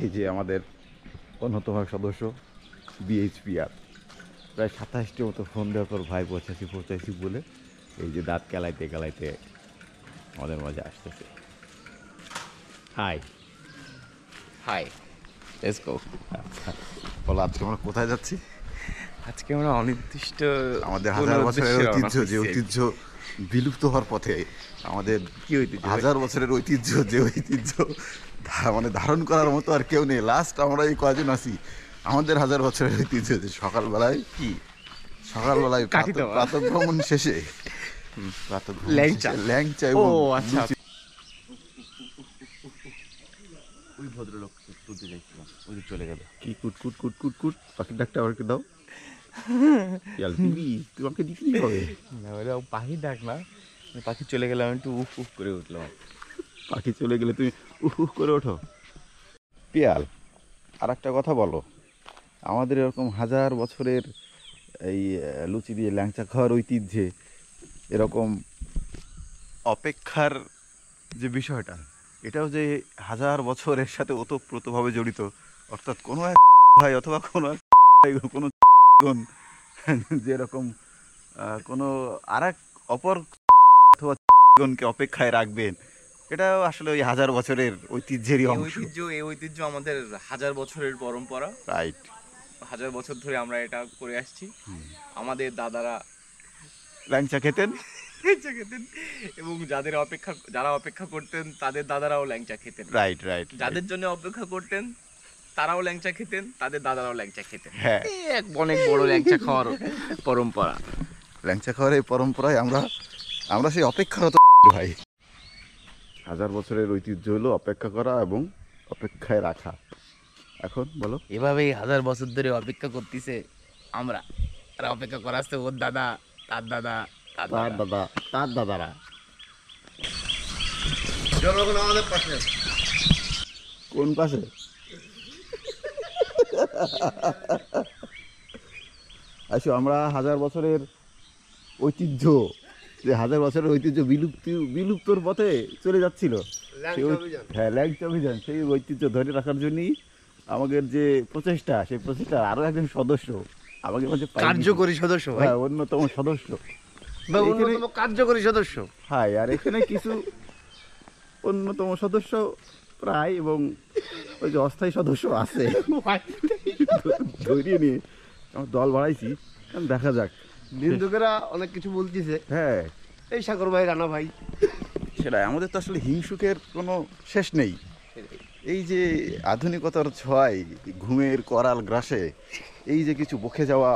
এই যে আমাদের অন্যতম সদস্য বিএইচপিআর প্রায় 27টি মতো ফোন দেওয়ার পর ভাই পৌঁছাইছি বলে এই যে দাঁত কেলাইতে কেলাইতে আমাদের মাঝে আসতেছে। High high, let's go. বলো আজকে আমরা কোথায় যাচ্ছি? আজকে আমরা অনির্দিষ্ট আমাদের হাজার বছরের ঐতিহ্য, যে ঐতিহ্য বিলুপ্ত হওয়ার পথে, আমাদের কি ঐতিহ্য? হাজার বছরের ঐতিহ্য, যে ঐতিহ্য মানে ধারণ করার মতো আর কেউ নেই। লাস্ট আমরা এই কয়জন আছি, আমাদের হাজার বছরের ঐতিহ্য যে সকালবেলায় প্রাতঃভ্রমণ শেষে ল্যাংচা এবং আচ্ছা, ওই ভদ্রলোক তুলতে যাইছিলাম, ওই যে চলে গেল। কি কুট কুট কুট কুট কুট পাখির ডাকটা আমাকে দাও। দিবি তোমাকে দিতেই হবে। না ওটা পাখি ডাক না, পাখি চলে গেলে আমি একটু উফ উফ করে উঠলাম। পাখি চলে গেলে তুমি উহ উহ করে ওঠো। পিয়াল, আর একটা কথা বলো, আমাদের এরকম হাজার বছরের এই লুচি দিয়ে ল্যাংচা খাওয়ার ঐতিহ্যে এরকম অপেক্ষার যে বিষয়টা, এটাও যে হাজার বছরের সাথে ওতপ্রোতভাবে জড়িত। অর্থাৎ কোনো এক ভাই অথবা কোনো কোনো যেরকম কোনো আর এক অপর অথবা গণকে অপেক্ষায় রাখবেন, এটাও আসলে ওই হাজার বছরের ঐতিহ্যেরই অংশ। এই ঐতিহ্য আমাদের হাজার বছরের পরম্পরা। রাইট, হাজার বছর ধরে আমরা এটা করে আসছি। আমাদের দাদারা ল্যাংচা খেতেন এবং যারা অপেক্ষা করতেন তাদের দাদারাও ল্যাংচা খেতেন। রাইট রাইট, যাদের জন্য অপেক্ষা করতেন তারাও ল্যাংচা খেতেন, তাদের দাদারাও ল্যাংচা খেতেন। হ্যাঁ, অনেক বড় ল্যাংচা খাওয়ার পরম্পরা। ল্যাংচা খাওয়ার এই পরম্পরায় আমরা সেই অপেক্ষারত ভাই। হাজার বছরের ঐতিহ্য হলো অপেক্ষা করা এবং অপেক্ষায় রাখা। এখন বলো, এভাবেই হাজার বছর ধরে অপেক্ষা করতেছে আমরা, আর অপেক্ষা করাচ্ছে ওর দাদা, তার দাদা, তার দাদারা। জনগণ আমাদের পাশে, কোন পাশে? আসো, আমরা হাজার বছরের ঐতিহ্য, যে হাজার বছরের ঐতিহ্য বিলুপ্তর পথে চলে যাচ্ছিল, হ্যাঁ ল্যাংচা অভিযান, সেই ঐতিহ্য ধরে রাখার জন্যই আমাদের যে প্রচেষ্টা, সেই প্রচেষ্টা আরো একজন সদস্য আমাদের মাঝে কার্যকরী সদস্য, হ্যাঁ অন্যতম সদস্য, কার্যকরী সদস্য। হ্যাঁ, আর এখানে কিছু অন্যতম সদস্য প্রায়, এবং ওই যে অস্থায়ী সদস্য আছে, ধরিয়ে নিয়ে আমার দল বাড়াইছি। দেখা যাক, নিন্দুকেরা অনেক কিছু বলতেছে। হ্যাঁ, এই সাগর ভাই, রানা ভাই, সেটাই। আমাদের তো আসলে হিংসুকের কোনো শেষ নেই। এই যে আধুনিকতার ছোঁয়ায় ঘুমের করাল গ্রাসে এই যে কিছু বকে যাওয়া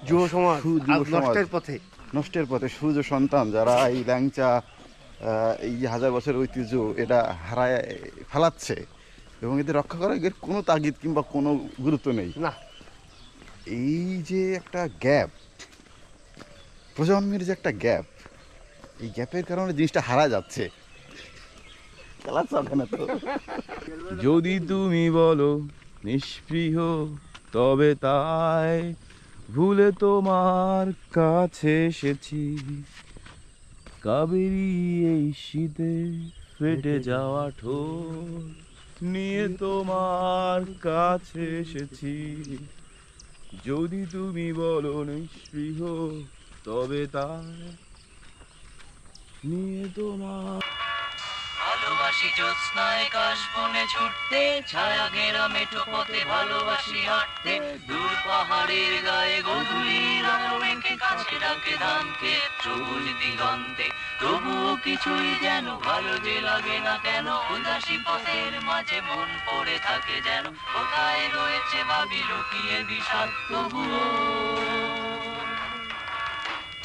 যুব সমাজ নষ্টের পথে সূর্য সন্তান যারা এই ল্যাংচা, এই যে হাজার বছরের ঐতিহ্য, এটা হারায় ফেলাচ্ছে, এবং এদের রক্ষা করার এর কোনো তাগিদ কিংবা কোনো গুরুত্ব নেই না। এই যে একটা গ্যাপ, প্রজন্মের যে একটা গ্যাপ, এই গ্যাপের কারণে জিনিসটা হারা যাচ্ছে। যদি তুমি বলো নিষ্পৃহ, তবে তাই ভুলে তোমার কাছে এসেছি। কাবেরী এই শীতে ফেটে যাওয়া ঠোঁট নিয়ে তোমার কাছে এসেছি। যদি তুমি বলো নিষ্পৃহ, তবে তাই নিয়ে তোমার। ভালোবাসি জ্যোৎস্নায় কাশ বনে ছুটতে, ছায়া ঘেরা মেঠো পথে ভালোবাসি হাঁটতে, দূর পাহাড়ের গায়ে গধূলির আলো মেখে কাছে ডাকে ধানকে সবুজ দিগন্তে। তবুও কিছুই যেন ভালো যে লাগে না কেন, উদাসী পথের মাঝে মন পড়ে থাকে যেন, কোথায় রয়েছে ভাবি লুকিয়ে বিষাদ। তবুও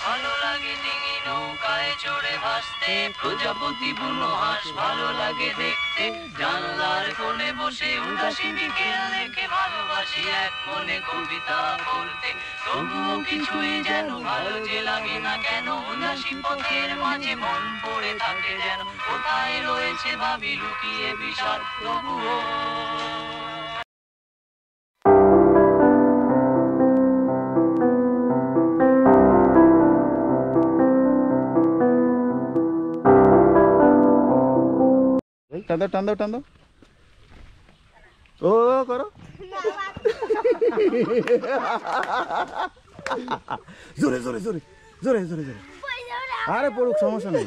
ভালো লাগে ডিঙি নৌকায় চড়ে ভাসতে, প্রজাপতি বুনো হাঁস ভালো লাগে দেখতে, জানলার কোণে বসে উদাসী বিকেল দেখে ভালোবাসি এক মনে কবিতা পড়তে। তবুও কিছুই যেন ভালো যে লাগে না কেন, উদাসী পথের মাঝে মন পড়ে থাকে যেন, কোথায় রয়েছে ভাবি লুকিয়ে বিষাদ। তবুও টান দাও, টান দাও, টান দাও। ও করো জোরে জোরে জোরে জোরে জোরে জোরে আরে পড়ুক সমস্যা নেই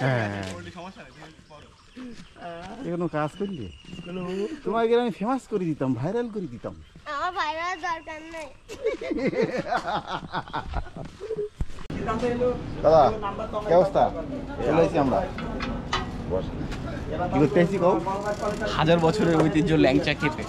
হ্যাঁ কোনো কাজ করলে তোমাকে আমি ফেমাস করে দিতাম ভাইরাল করে দিতাম আমার ভাইরাল দরকার নেই দাদা কি অবস্থা চলে এসেছি আমরা কি করতে এসেছি কও 1000 বছরের ঐতিহ্য ল্যাংচা খেতে